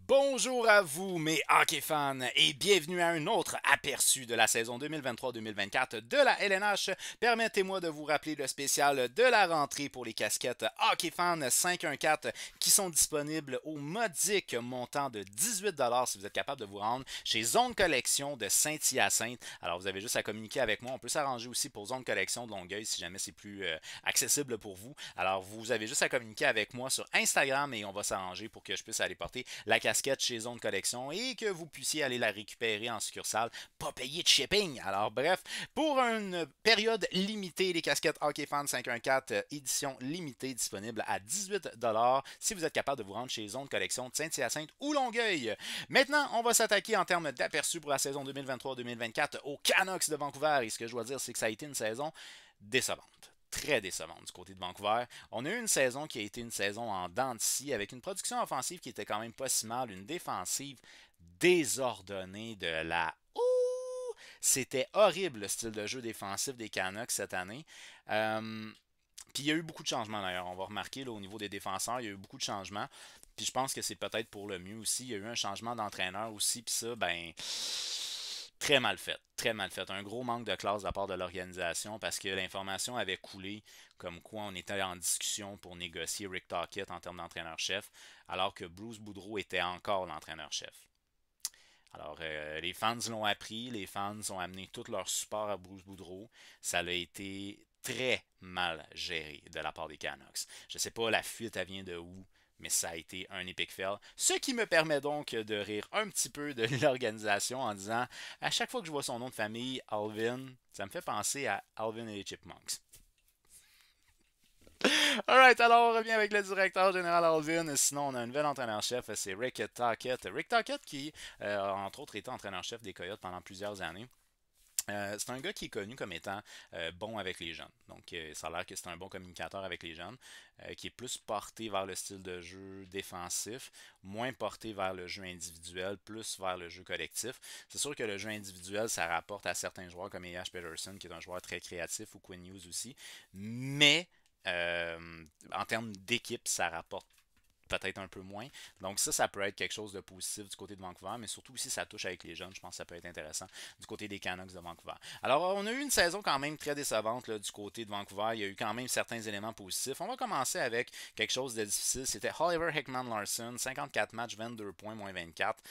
Bonjour à vous, mes hockey fans, et bienvenue à un autre aperçu de la saison 2023-2024 de la LNH. Permettez-moi de vous rappeler le spécial de la rentrée pour les casquettes Hockey Fan 514 qui sont disponibles au modique montant de 18$ si vous êtes capable de vous rendre chez Zone Collection de Saint-Hyacinthe. Alors, vous avez juste à communiquer avec moi. On peut s'arranger aussi pour Zone Collection de Longueuil si jamais c'est plus accessible pour vous. Alors, vous avez juste à communiquer avec moi sur Instagram et on va s'arranger pour que je puisse aller porter la casquette chez Zone Collection et que vous puissiez aller la récupérer en succursale, pas payer de shipping. Alors bref, pour une période limitée, les casquettes Hockey Fan 514 édition limitée disponible à 18$ si vous êtes capable de vous rendre chez Zone Collection de Saint-Hyacinthe ou Longueuil. Maintenant, on va s'attaquer en termes d'aperçu pour la saison 2023-2024 aux Canucks de Vancouver et ce que je dois dire, c'est que ça a été une saison décevante, très décevante du côté de Vancouver. On a eu une saison qui a été une saison en dents de scie avec une production offensive qui était quand même pas si mal, une défensive désordonnée de la... Ouh! C'était horrible le style de jeu défensif des Canucks cette année. Puis il y a eu beaucoup de changements d'ailleurs. On va remarquer là, au niveau des défenseurs, il y a eu beaucoup de changements. Puis je pense que c'est peut-être pour le mieux aussi. Il y a eu un changement d'entraîneur aussi. Puis ça, ben, très mal fait. Très mal fait. Un gros manque de classe de la part de l'organisation parce que l'information avait coulé comme quoi on était en discussion pour négocier Rick Tocchet en termes d'entraîneur-chef, alors que Bruce Boudreau était encore l'entraîneur-chef. Alors, les fans l'ont appris, les fans ont amené tout leur support à Bruce Boudreau. Ça a été très mal géré de la part des Canucks. Je ne sais pas la fuite, elle vient de où, mais ça a été un epic fail. Ce qui me permet donc de rire un petit peu de l'organisation en disant à chaque fois que je vois son nom de famille, Alvin, ça me fait penser à Alvin et les Chipmunks. Alright, alors on revient avec le directeur général Alvin. Sinon, on a un nouvel entraîneur-chef, c'est Rick Tocchet. Rick Tocchet qui, entre autres, était entraîneur-chef des Coyotes pendant plusieurs années. C'est un gars qui est connu comme étant bon avec les jeunes. Donc, ça a l'air que c'est un bon communicateur avec les jeunes, qui est plus porté vers le style de jeu défensif, moins porté vers le jeu individuel, plus vers le jeu collectif. C'est sûr que le jeu individuel, ça rapporte à certains joueurs comme Elias Peterson, qui est un joueur très créatif, ou Quinn Hughes aussi. Mais en termes d'équipe, ça rapporte peut-être un peu moins. Donc ça peut être quelque chose de positif du côté de Vancouver, mais surtout si ça touche avec les jeunes, je pense que ça peut être intéressant du côté des Canucks de Vancouver. Alors on a eu une saison quand même très décevante là, du côté de Vancouver. Il y a eu quand même certains éléments positifs. On va commencer avec quelque chose de difficile. C'était Oliver Hickman-Larson, 54 matchs, 22 points, moins 24.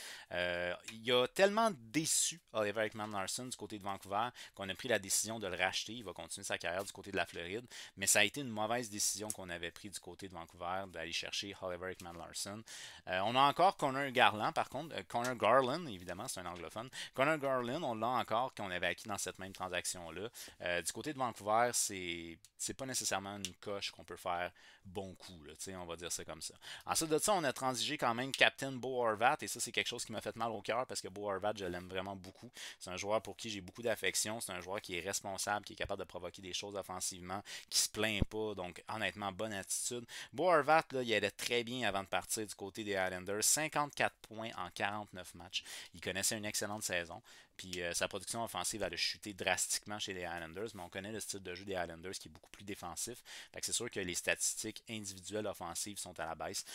Il a tellement déçu Oliver Hickman-Larson du côté de Vancouver qu'on a pris la décision de le racheter. Il va continuer sa carrière du côté de la Floride, mais ça a été une mauvaise décision qu'on avait prise du côté de Vancouver d'aller chercher Oliver Hickman-Larson. On a encore Connor Garland, par contre. Connor Garland, évidemment, c'est un anglophone. Connor Garland, on l'a encore qu'on avait acquis dans cette même transaction-là. Du côté de Vancouver, c'est pas nécessairement une coche qu'on peut faire bon coup, là, on va dire ça comme ça. Ensuite de ça, on a transigé quand même Captain Bo Horvat, et ça, c'est quelque chose qui m'a fait mal au cœur parce que Bo Horvat, je l'aime vraiment beaucoup. C'est un joueur pour qui j'ai beaucoup d'affection. C'est un joueur qui est responsable, qui est capable de provoquer des choses offensivement, qui se plaint pas. Donc, honnêtement, bonne attitude. Bo Horvat, là, il allait très bien avant de partir du côté des Islanders. 54 points en 49 matchs. Il connaissait une excellente saison. Puis sa production offensive elle a chuté drastiquement chez les Islanders, mais on connaît le style de jeu des Islanders qui est beaucoup plus défensif. Fait que c'est sûr que les statistiques individuelles offensives sont à la baisse.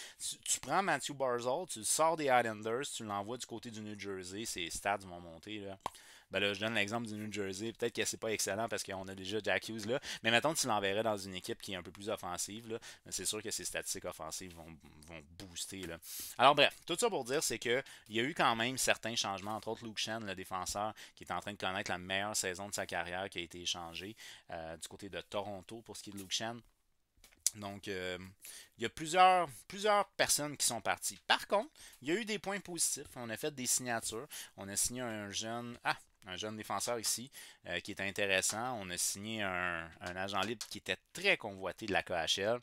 Tu prends Matthew Barzal, tu le sors des Islanders, tu l'envoies du côté du New Jersey, ses stats vont monter là. Ben là, je donne l'exemple du New Jersey. Peut-être que c'est pas excellent parce qu'on a déjà Jack Hughes là. Mais mettons que tu l'enverrais dans une équipe qui est un peu plus offensive. Là, c'est sûr que ses statistiques offensives vont booster. Là. Alors bref, tout ça pour dire, c'est qu'il y a eu quand même certains changements. Entre autres, Luke Shen, le défenseur, qui est en train de connaître la meilleure saison de sa carrière, qui a été échangé du côté de Toronto pour ce qui est de Luke Shen. Donc, il y a plusieurs personnes qui sont parties. Par contre, il y a eu des points positifs. On a fait des signatures. On a signé un jeune défenseur ici qui est intéressant. On a signé un agent libre qui était très convoité de la KHL,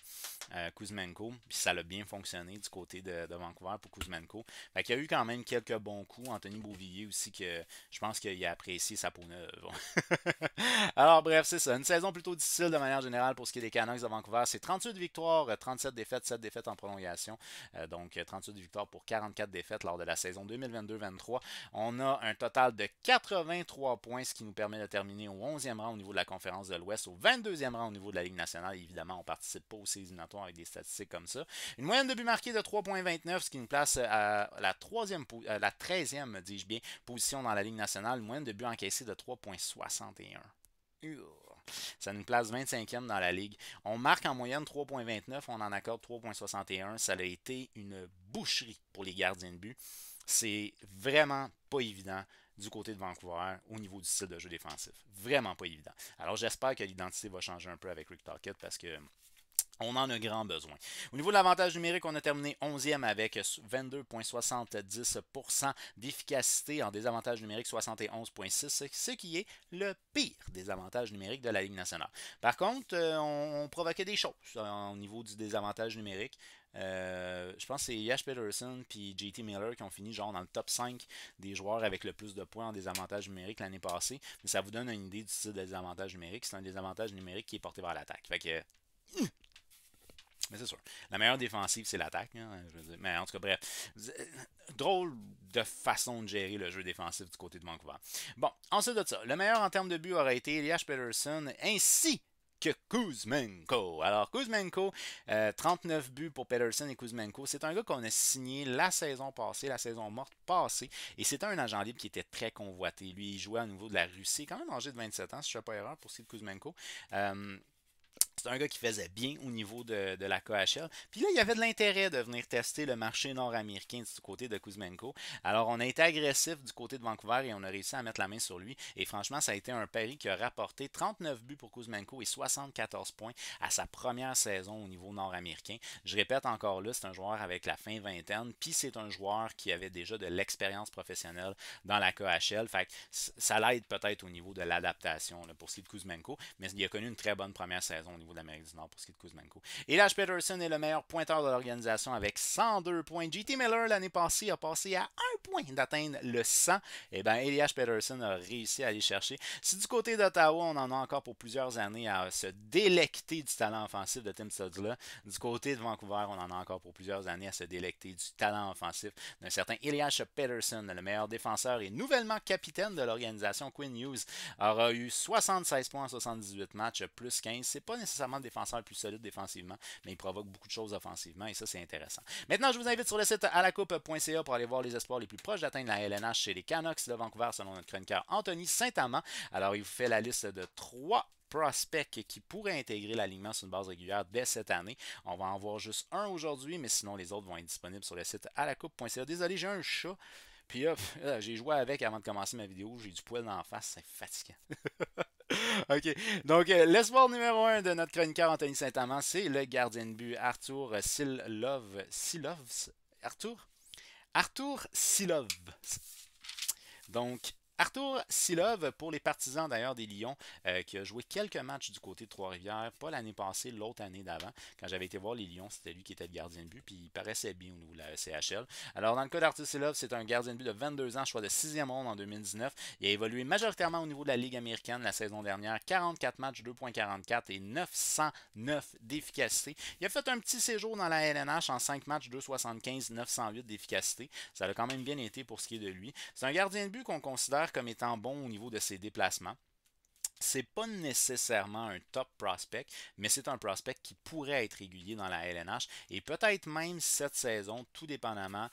Kuzmenko. Puis ça a bien fonctionné du côté de Vancouver pour Kuzmenko. Fait qu'il y a eu quand même quelques bons coups. Anthony Beauvillier aussi, que je pense qu'il a apprécié sa peau neuve. Alors bref, c'est ça. Une saison plutôt difficile de manière générale pour ce qui est des Canucks de Vancouver. C'est 38 victoires, 37 défaites, 7 défaites en prolongation. Donc 38 victoires pour 44 défaites lors de la saison 2022-23. On a un total de 83 points, ce qui nous permet de terminer au 11e rang au niveau de la conférence de l'Ouest, au 22e rang au niveau de la Ligue nationale. Évidemment, on ne participe pas aux séries éliminatoires avec des statistiques comme ça. Une moyenne de buts marqués de 3,29, ce qui nous place à la 13e, dis-je bien, position dans la Ligue nationale. Une moyenne de buts encaissés de 3,61. Ça nous place 25e dans la ligue. On marque en moyenne 3,29, on en accorde 3,61. Ça a été une boucherie pour les gardiens de but. C'est vraiment pas évident du côté de Vancouver au niveau du style de jeu défensif. Vraiment pas évident. Alors j'espère que l'identité va changer un peu avec Rick Tocchet parce que on en a grand besoin. Au niveau de l'avantage numérique, on a terminé 11e avec 22,70% d'efficacité en désavantage numérique 71,6%, ce qui est le pire désavantage numérique de la Ligue nationale. Par contre, on provoquait des choses au niveau du désavantage numérique. Je pense que c'est Yash Peterson et JT Miller qui ont fini genre dans le top 5 des joueurs avec le plus de points en désavantage numérique l'année passée. Mais ça vous donne une idée du style de désavantage numérique. C'est un désavantage numérique qui est porté vers l'attaque. Fait que mais c'est sûr. La meilleure défensive, c'est l'attaque. Hein, mais en tout cas, bref. Drôle de façon de gérer le jeu défensif du côté de Vancouver. Bon, ensuite de ça, le meilleur en termes de but aurait été Elias Peterson ainsi que Kuzmenko. Alors, Kuzmenko, 39 buts pour Peterson et Kuzmenko. C'est un gars qu'on a signé la saison passée, la saison morte passée. Et c'était un agent libre qui était très convoité. Lui, il jouait au niveau de la Russie. Quand même âgé de 27 ans, si je ne fais pas erreur, pour ce qui est de Kuzmenko. C'est un gars qui faisait bien au niveau de la KHL. Puis là, il y avait de l'intérêt de venir tester le marché nord-américain du côté de Kuzmenko. Alors, on a été agressif du côté de Vancouver et on a réussi à mettre la main sur lui. Et franchement, ça a été un pari qui a rapporté 39 buts pour Kuzmenko et 74 points à sa première saison au niveau nord-américain. Je répète encore là, c'est un joueur avec la fin vingtaine. Puis c'est un joueur qui avait déjà de l'expérience professionnelle dans la KHL. Fait que ça l'aide peut-être au niveau de l'adaptation pour ce qui est de Kuzmenko. Mais il a connu une très bonne première saison au niveau de l'Amérique du Nord pour ce qui est de Kuzmenko. Elias Peterson est le meilleur pointeur de l'organisation avec 102 points. JT Miller, l'année passée, a passé à 1 point d'atteindre le 100. Et bien, Elias Peterson a réussi à aller chercher. Si du côté d'Ottawa, on en a encore pour plusieurs années à se délecter du talent offensif de Tim Stutzla, du côté de Vancouver, on en a encore pour plusieurs années à se délecter du talent offensif d'un certain Elias Peterson, le meilleur défenseur et nouvellement capitaine de l'organisation. Quinn Hughes aura eu 76 points en 78 matchs, plus 15. C'est pas nécessairement le défenseur le plus solide défensivement, mais il provoque beaucoup de choses offensivement et ça, c'est intéressant. Maintenant, je vous invite sur le site alacoupe.ca pour aller voir les espoirs les plus proches d'atteindre la LNH chez les Canucks de Vancouver selon notre chroniqueur Anthony Saint-Amand. Alors, il vous fait la liste de 3 prospects qui pourraient intégrer l'alignement sur une base régulière dès cette année. On va en voir juste un aujourd'hui, mais sinon les autres vont être disponibles sur le site alacoupe.ca. Désolé, j'ai un chat. Puis j'ai joué avec avant de commencer ma vidéo. J'ai du poil dans la face, c'est fatigant. OK. Donc, l'espoir numéro 1 de notre chroniqueur Anthony Saint-Amand, c'est le gardien de but Arthur Silov. Arthur Silov. Donc, Arthur Silov, pour les partisans d'ailleurs des Lions, qui a joué quelques matchs du côté de Trois-Rivières, pas l'année passée, l'autre année d'avant. Quand j'avais été voir les Lions, c'était lui qui était le gardien de but, puis il paraissait bien au niveau de la CHL. Alors, dans le cas d'Arthur Silov, c'est un gardien de but de 22 ans, choix de 6e ronde en 2019. Il a évolué majoritairement au niveau de la Ligue américaine la saison dernière, 44 matchs, 2,44 et 909 d'efficacité. Il a fait un petit séjour dans la LNH en 5 matchs, 2,75, 908 d'efficacité. Ça a quand même bien été pour ce qui est de lui. C'est un gardien de but qu'on considère comme étant bon au niveau de ses déplacements. C'est pas nécessairement un top prospect, mais c'est un prospect qui pourrait être régulier dans la LNH et peut-être même cette saison, tout dépendamment,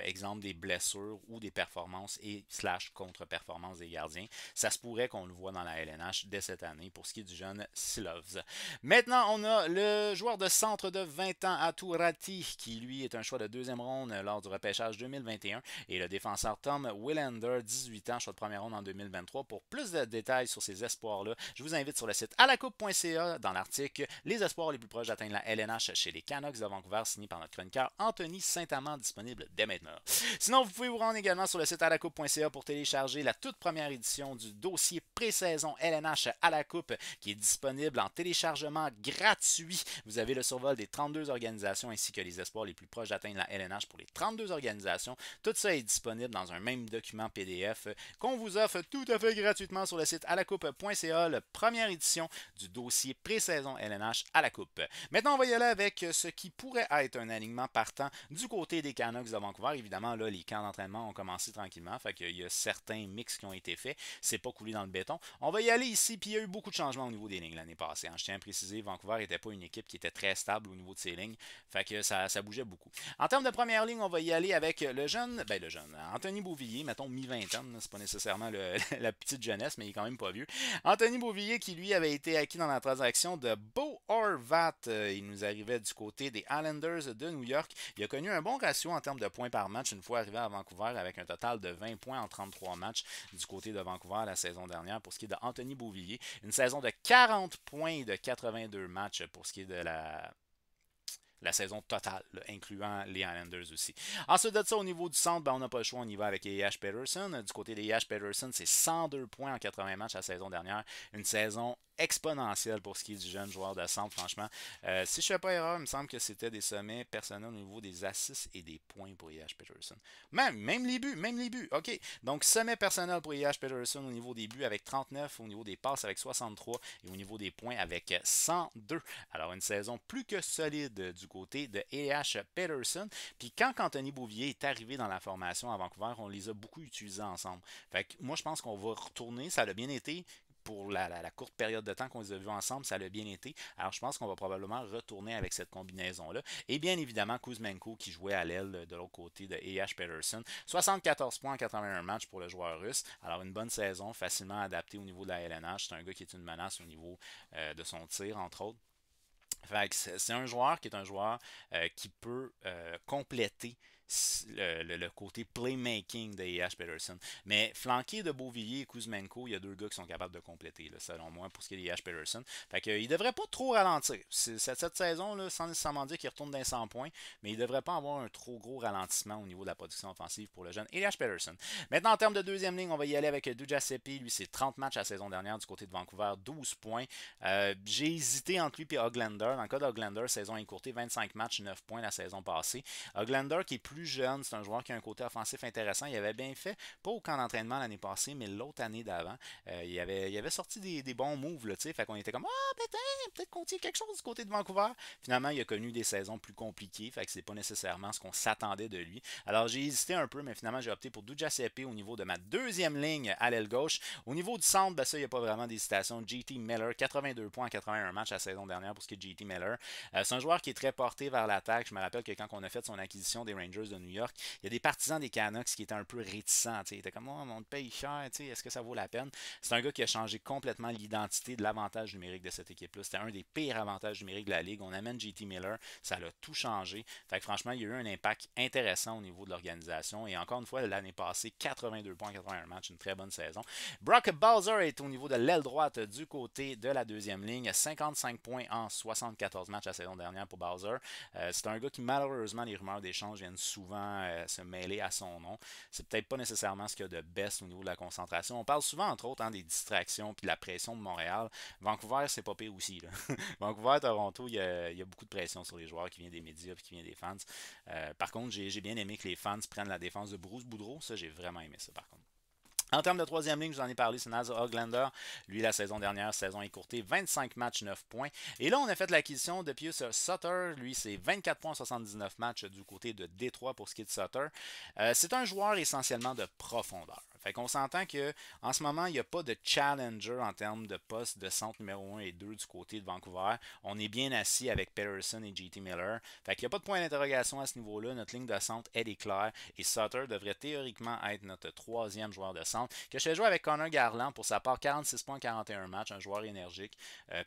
exemple des blessures ou des performances et / contre-performances des gardiens. Ça se pourrait qu'on le voit dans la LNH dès cette année pour ce qui est du jeune Silovs. Maintenant, on a le joueur de centre de 20 ans, Aturati, qui lui est un choix de 2e ronde lors du repêchage 2021 et le défenseur Tom Willander, 18 ans, choix de 1re ronde en 2023. Pour plus de détails sur ses espoirs, je vous invite sur le site alacoupe.ca dans l'article Les espoirs les plus proches d'atteindre la LNH chez les Canucks de Vancouver, signé par notre chroniqueur Anthony Saint-Amand, disponible dès maintenant. Sinon, vous pouvez vous rendre également sur le site alacoupe.ca pour télécharger la toute première édition du dossier pré-saison LNH à la Coupe qui est disponible en téléchargement gratuit. Vous avez le survol des 32 organisations ainsi que les espoirs les plus proches d'atteindre la LNH pour les 32 organisations. Tout ça est disponible dans un même document PDF qu'on vous offre tout à fait gratuitement sur le site alacoupe.ca LNH.ca, la première édition du dossier pré-saison LNH à la Coupe. Maintenant, on va y aller avec ce qui pourrait être un alignement partant du côté des Canucks de Vancouver. Évidemment, là, les camps d'entraînement ont commencé tranquillement, fait qu'il y a certains mix qui ont été faits. C'est pas coulé dans le béton. On va y aller ici, puis il y a eu beaucoup de changements au niveau des lignes l'année passée. Je tiens à préciser, Vancouver n'était pas une équipe qui était très stable au niveau de ses lignes, fait que ça bougeait beaucoup. En termes de première ligne, on va y aller avec le jeune, Anthony Beauvillier, mettons mi-vingtaine, c'est pas nécessairement la petite jeunesse, mais il est quand même pas vieux. Anthony Beauvillier qui lui avait été acquis dans la transaction de Bo Horvat. Il nous arrivait du côté des Islanders de New York. Il a connu un bon ratio en termes de points par match une fois arrivé à Vancouver avec un total de 20 points en 33 matchs du côté de Vancouver la saison dernière pour ce qui est d'Anthony Beauvillier. Une saison de 40 points de 82 matchs pour ce qui est de la saison totale, là, incluant les Islanders aussi. Ensuite de ça, au niveau du centre, on n'a pas le choix, on y va avec A.H. Peterson. Du côté d'A.H. Peterson, c'est 102 points en 80 matchs la saison dernière. Une saison exponentielle pour ce qui est du jeune joueur de centre, franchement. Si je ne fais pas erreur, il me semble que c'était des sommets personnels au niveau des assists et des points pour A.H. Peterson. Même les buts. OK. Donc, sommet personnel pour A.H. Peterson au niveau des buts avec 39, au niveau des passes avec 63 et au niveau des points avec 102. Alors, une saison plus que solide du côté de A.H. Peterson. Puis quand Anthony Beauvillier est arrivé dans la formation à Vancouver, on les a beaucoup utilisés ensemble. Fait que moi, je pense qu'on va retourner. Ça a bien été pour la courte période de temps qu'on les a vus ensemble, ça a bien été. Alors, je pense qu'on va probablement retourner avec cette combinaison-là. Et bien évidemment, Kuzmenko qui jouait à l'aile de l'autre côté de A.H. Peterson. 74 points en 81 matchs pour le joueur russe. Alors, une bonne saison, facilement adaptée au niveau de la LNH. C'est un gars qui est une menace au niveau de son tir, entre autres. C'est un joueur qui est un joueur qui peut compléter le côté playmaking de A.H. Peterson. Mais flanqué de Beauvillier et Kuzmenko, il y a deux gars qui sont capables de compléter, là, selon moi, pour ce qui est d'A.H. Peterson. Fait que, il ne devrait pas trop ralentir. Cette saison, là, sans nécessairement dire qu'il retourne dans 100 points, mais il ne devrait pas avoir un trop gros ralentissement au niveau de la production offensive pour le jeune A.H. Peterson. Maintenant, en termes de deuxième ligne, on va y aller avec Duja Seppi. Lui, c'est 30 matchs la saison dernière du côté de Vancouver, 12 points. J'ai hésité entre lui et Hoglander. Dans le cas d'Hoglander, saison écourtée, 25 matchs, 9 points la saison passée. Hoglander qui est plus jeune, c'est un joueur qui a un côté offensif intéressant. Il avait bien fait, pas au camp d'entraînement l'année passée, mais l'autre année d'avant. Il avait sorti des bons moves, là, fait qu'on était comme peut-être qu'on tient quelque chose du côté de Vancouver. Finalement, il a connu des saisons plus compliquées, fait que c'est pas nécessairement ce qu'on s'attendait de lui. Alors j'ai hésité un peu, mais finalement j'ai opté pour Duja Seppi au niveau de ma deuxième ligne à l'aile gauche. Au niveau du centre, ça, il n'y a pas vraiment d'hésitation. JT Miller, 82 points en 81 matchs la saison dernière pour ce qui est JT Miller. C'est un joueur qui est très porté vers l'attaque. Je me rappelle que quand on a fait son acquisition des Rangers de New York, il y a des partisans des Canucks qui étaient un peu réticents. Ils étaient comme, on te paye cher, est-ce que ça vaut la peine? C'est un gars qui a changé complètement l'identité de l'avantage numérique de cette équipe-là. C'était un des pires avantages numériques de la Ligue. On amène JT Miller, ça l'a tout changé. Fait que franchement, il y a eu un impact intéressant au niveau de l'organisation. Et encore une fois, l'année passée, 82 points en 81 matchs, une très bonne saison. Brock Balzer est au niveau de l'aile droite du côté de la deuxième ligne. 55 points en 74 matchs la saison dernière pour Balzer. C'est un gars qui, malheureusement, les rumeurs d'échange viennent souvent se mêler à son nom. C'est peut-être pas nécessairement ce qu'il y a de best au niveau de la concentration. On parle souvent, entre autres, des distractions puis de la pression de Montréal. Vancouver, c'est pas pire aussi. Là. Vancouver, Toronto, il y a beaucoup de pression sur les joueurs qui viennent des médias et qui viennent des fans. Par contre, j'ai bien aimé que les fans prennent la défense de Bruce Boudreau. Ça, j'ai vraiment aimé ça, par contre. En termes de troisième ligne, je vous en ai parlé, c'est Naz Hoglander. Lui, la saison dernière, saison écourtée, 25 matchs, 9 points. Et là, on a fait l'acquisition de Pius Sutter. Lui, c'est 24 points, 79 matchs du côté de Détroit pour ce qui est de Sutter. C'est un joueur essentiellement de profondeur. Fait qu'on s'entend qu'en ce moment, il n'y a pas de challenger en termes de poste de centre numéro 1 et 2 du côté de Vancouver. On est bien assis avec Peterson et JT Miller. Fait qu'il n'y a pas de point d'interrogation à ce niveau-là. Notre ligne de centre, elle est claire. Et Sutter devrait théoriquement être notre troisième joueur de centre. Que je fais jouer avec Connor Garland pour sa part 46 points 41 matchs, un joueur énergique.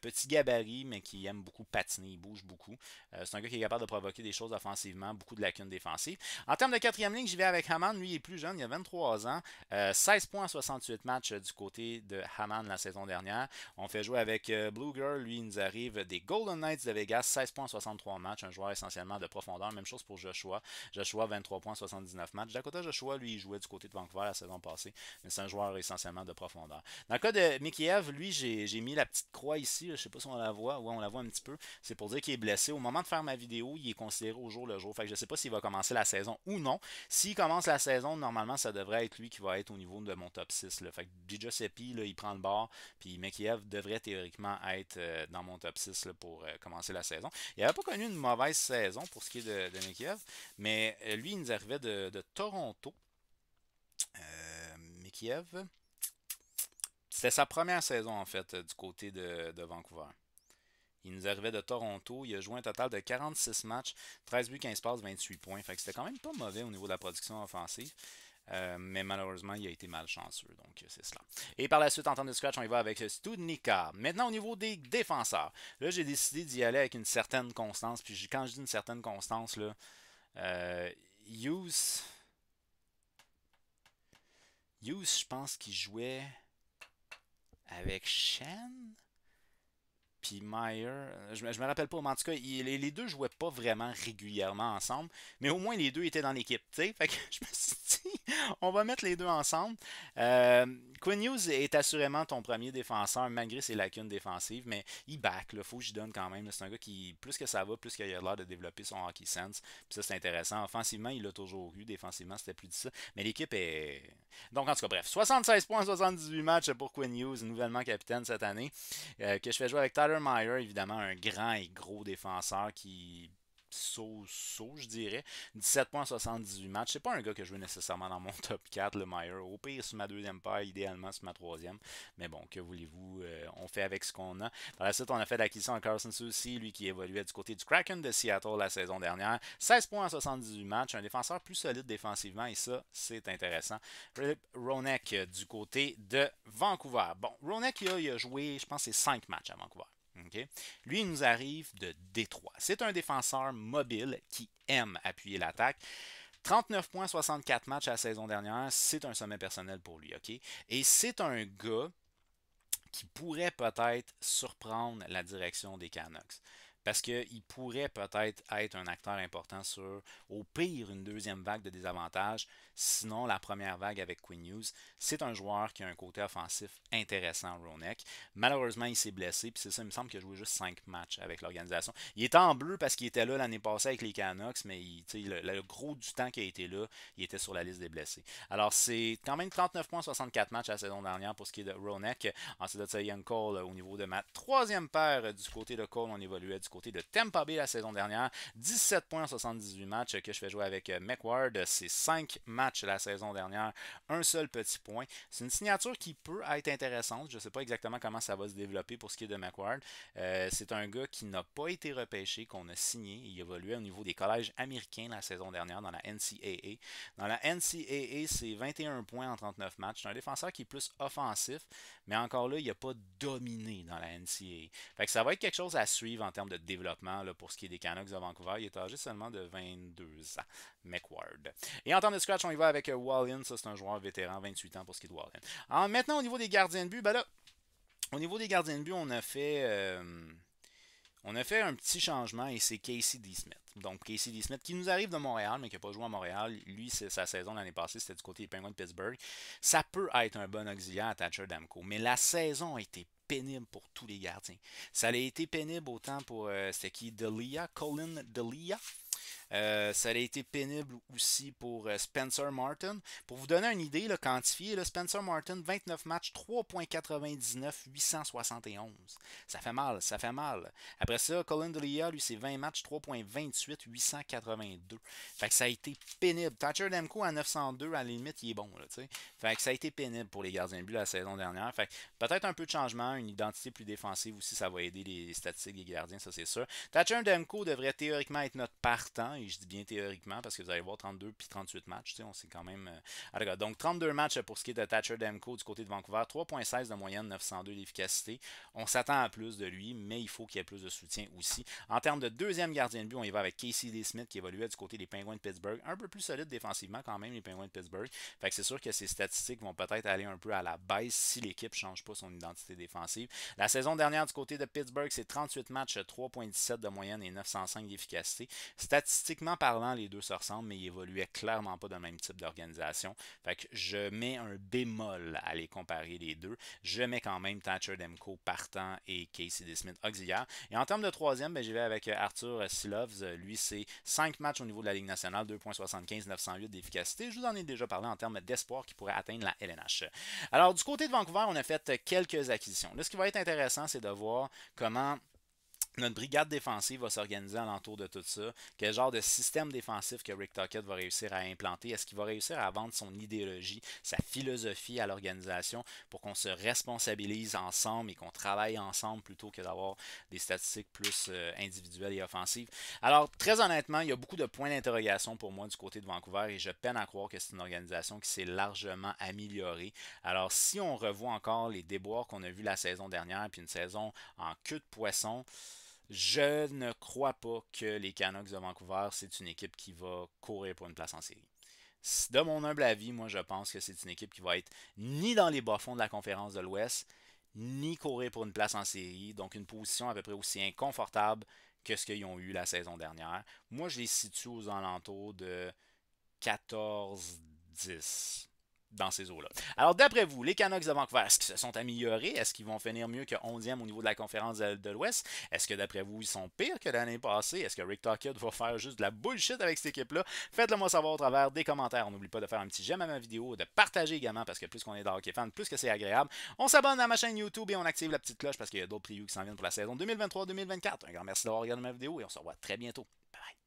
Petit gabarit, mais qui aime beaucoup patiner, il bouge beaucoup. C'est un gars qui est capable de provoquer des choses offensivement, beaucoup de lacunes défensives. En termes de quatrième ligne, j'y vais avec Hamann. Lui, il est plus jeune, il a 23 ans. 16 points en 68 matchs du côté de Hamann la saison dernière. On fait jouer avec Blue Girl. Lui, il nous arrive des Golden Knights de Vegas. 16 points en 63 matchs. Un joueur essentiellement de profondeur. Même chose pour Joshua. Joshua, 23 points en 79 matchs. Dakota Joshua, lui, il jouait du côté de Vancouver la saison passée. Mais c'est un joueur essentiellement de profondeur. Dans le cas de Mikheyev, lui, j'ai mis la petite croix ici. Je ne sais pas si on la voit. Ouais, on la voit un petit peu. C'est pour dire qu'il est blessé. Au moment de faire ma vidéo, il est considéré au jour le jour. Fait que je ne sais pas s'il va commencer la saison ou non. S'il commence la saison, normalement, ça devrait être lui qui va être niveau de mon top 6. Là. Fait que Giuseppe, là, il prend le bord, puis Mikheyev devrait théoriquement être dans mon top 6 là, pour commencer la saison. Il n'avait pas connu une mauvaise saison pour ce qui est de Mikheyev, mais lui, il nous arrivait de Toronto. Mikheyev, c'était sa première saison en fait du côté de Vancouver. Il nous arrivait de Toronto. Il a joué un total de 46 matchs, 13 buts, 15 passes, 28 points. Fait que c'était quand même pas mauvais au niveau de la production offensive. Mais malheureusement, il a été malchanceux. Donc, c'est cela. Et par la suite, en temps de scratch, on y va avec Studnicka. Maintenant, au niveau des défenseurs. Là, j'ai décidé d'y aller avec une certaine constance. Puis quand je dis une certaine constance, là, Hughes, je pense qu'il jouait avec Shen. Puis Meyer, je me rappelle pas, mais en tout cas, les deux jouaient pas vraiment régulièrement ensemble, mais au moins les deux étaient dans l'équipe, tu sais. Fait que je me suis dit, on va mettre les deux ensemble. Quinn Hughes est assurément ton premier défenseur, malgré ses lacunes défensives, mais il back, là, faut que j'y donne quand même. C'est un gars qui, plus que ça va, plus qu'il a l'air de développer son hockey sense. Puis ça, c'est intéressant. Offensivement, il l'a toujours eu. Défensivement, c'était plus difficile. Mais l'équipe est. Donc, en tout cas, bref, 76 points, 78 matchs pour Quinn Hughes, nouvellement capitaine cette année. Que je fais jouer avec Tyler Meyer, évidemment, un grand et gros défenseur qui je dirais. 17 points, 78 matchs. C'est pas un gars que je veux nécessairement dans mon top 4, le Meyer. Au pire, sur ma deuxième paire, idéalement sur ma troisième. Mais bon, que voulez-vous, on fait avec ce qu'on a. Par la suite, on a fait l'acquisition de Carson Soucy, lui qui évoluait du côté du Kraken de Seattle la saison dernière. 16 points, 78 matchs. Un défenseur plus solide défensivement, et ça, c'est intéressant. Philip Ronek du côté de Vancouver. Bon, Ronek, il a joué, je pense, c'est 5 matchs à Vancouver. Okay. Lui, il nous arrive de Détroit. C'est un défenseur mobile qui aime appuyer l'attaque. 39 points, 64 matchs à la saison dernière, c'est un sommet personnel pour lui. Okay? Et c'est un gars qui pourrait peut-être surprendre la direction des Canucks. Parce qu'il pourrait peut-être être un acteur important sur, au pire, une deuxième vague de désavantages. Sinon, la première vague avec Quinn Hughes, c'est un joueur qui a un côté offensif intéressant, Ronek. Malheureusement, il s'est blessé, puis c'est ça, il me semble qu'il a joué juste 5 matchs avec l'organisation. Il était en bleu parce qu'il était là l'année passée avec les Canucks, mais le gros du temps qu'il a été là, il était sur la liste des blessés. Alors, c'est quand même 39 points, 64 matchs la saison dernière pour ce qui est de Ronek. Ensuite de ça, Ian Cole au niveau de ma troisième paire du côté de Cole, on évoluait du côté de Tampa Bay la saison dernière. 17 points, 78 matchs que je fais jouer avec McWard. C'est 5 matchs la saison dernière, un seul petit point. C'est une signature qui peut être intéressante. Je ne sais pas exactement comment ça va se développer pour ce qui est de McWard. C'est un gars qui n'a pas été repêché, qu'on a signé. Il évoluait au niveau des collèges américains la saison dernière dans la NCAA. Dans la NCAA, c'est 21 points en 39 matchs. C'est un défenseur qui est plus offensif, mais encore là, il n'a pas dominé dans la NCAA. Fait que ça va être quelque chose à suivre en termes de développement là, pour ce qui est des Canucks de Vancouver. Il est âgé seulement de 22 ans, McWard. Et en termes de scratch, on y va avec Wallin. Ça, c'est un joueur vétéran, 28 ans pour ce qui est de Wallin. Maintenant, au niveau des gardiens de but, ben là, au niveau des gardiens de but, on a fait un petit changement et c'est Casey D. Smith. Donc, Casey D. Smith qui nous arrive de Montréal, mais qui n'a pas joué à Montréal. Lui, sa saison l'année passée, c'était du côté des Penguins de Pittsburgh. Ça peut être un bon auxiliaire à Thatcher Demko, mais la saison a été pénible pour tous les gardiens. Ça a été pénible autant pour, c'était qui, Colin Delia. Ça a été pénible aussi pour Spencer Martin. Pour vous donner une idée, là, quantifié, là, Spencer Martin, 29 matchs, 3.99, 871. Ça fait mal, ça fait mal. Après ça, Colin Delia, lui, c'est 20 matchs, 3.28, 882. Fait que ça a été pénible. Thatcher Demko à 902, à la limite, il est bon. Là, fait que ça a été pénible pour les gardiens de but la saison dernière. Fait que peut-être un peu de changement, une identité plus défensive aussi, ça va aider les statistiques des gardiens, ça c'est sûr. Thatcher Demko devrait théoriquement être notre partant. Et je dis bien théoriquement parce que vous allez voir 32 puis 38 matchs. On sait quand même. Donc 32 matchs pour ce qui est de Thatcher Demko du côté de Vancouver. 3.16 de moyenne, 902 d'efficacité. On s'attend à plus de lui, mais il faut qu'il y ait plus de soutien aussi. En termes de deuxième gardien de but, on y va avec Casey D. Smith qui évoluait du côté des Penguins de Pittsburgh. Un peu plus solide défensivement quand même, les Penguins de Pittsburgh. Fait que c'est sûr que ses statistiques vont peut-être aller un peu à la baisse si l'équipe ne change pas son identité défensive. La saison dernière du côté de Pittsburgh, c'est 38 matchs, 3.17 de moyenne et 905 d'efficacité. Statistiques statistiquement parlant, les deux se ressemblent, mais ils évoluaient clairement pas dans le même type d'organisation. Fait que je mets un bémol à les comparer les deux. Je mets quand même Thatcher Demko partant et Casey DeSmith auxiliaire. Et en termes de troisième, ben, j'y vais avec Arthur Silovs. Lui, c'est 5 matchs au niveau de la Ligue nationale, 2,75, 908 d'efficacité. Je vous en ai déjà parlé en termes d'espoir qui pourrait atteindre la LNH. Alors, du côté de Vancouver, on a fait quelques acquisitions. Là, ce qui va être intéressant, c'est de voir comment notre brigade défensive va s'organiser alentour de tout ça. Quel genre de système défensif que Rick Tocchet va réussir à implanter? Est-ce qu'il va réussir à vendre son idéologie, sa philosophie à l'organisation pour qu'on se responsabilise ensemble et qu'on travaille ensemble plutôt que d'avoir des statistiques plus individuelles et offensives? Alors, très honnêtement, il y a beaucoup de points d'interrogation pour moi du côté de Vancouver et je peine à croire que c'est une organisation qui s'est largement améliorée. Alors, si on revoit encore les déboires qu'on a vus la saison dernière, puis une saison en queue de poisson, je ne crois pas que les Canucks de Vancouver, c'est une équipe qui va courir pour une place en série. De mon humble avis, moi, je pense que c'est une équipe qui va être ni dans les bas-fonds de la conférence de l'Ouest, ni courir pour une place en série. Donc, une position à peu près aussi inconfortable que ce qu'ils ont eu la saison dernière. Moi, je les situe aux alentours de 14-10 dans ces eaux-là. Alors, d'après vous, les Canucks de Vancouver, est-ce qu'ils se sont améliorés? Est-ce qu'ils vont finir mieux que 11e au niveau de la conférence de l'Ouest? Est-ce que, d'après vous, ils sont pires que l'année passée? Est-ce que Rick Tocchet va faire juste de la bullshit avec cette équipe-là? Faites-le moi savoir au travers des commentaires. On n'oublie pas de faire un petit j'aime à ma vidéo, de partager également, parce que plus qu'on est dans hockey fan, plus que c'est agréable. On s'abonne à ma chaîne YouTube et on active la petite cloche parce qu'il y a d'autres previews qui s'en viennent pour la saison 2023-2024. Un grand merci d'avoir regardé ma vidéo et on se revoit très bientôt. Bye bye.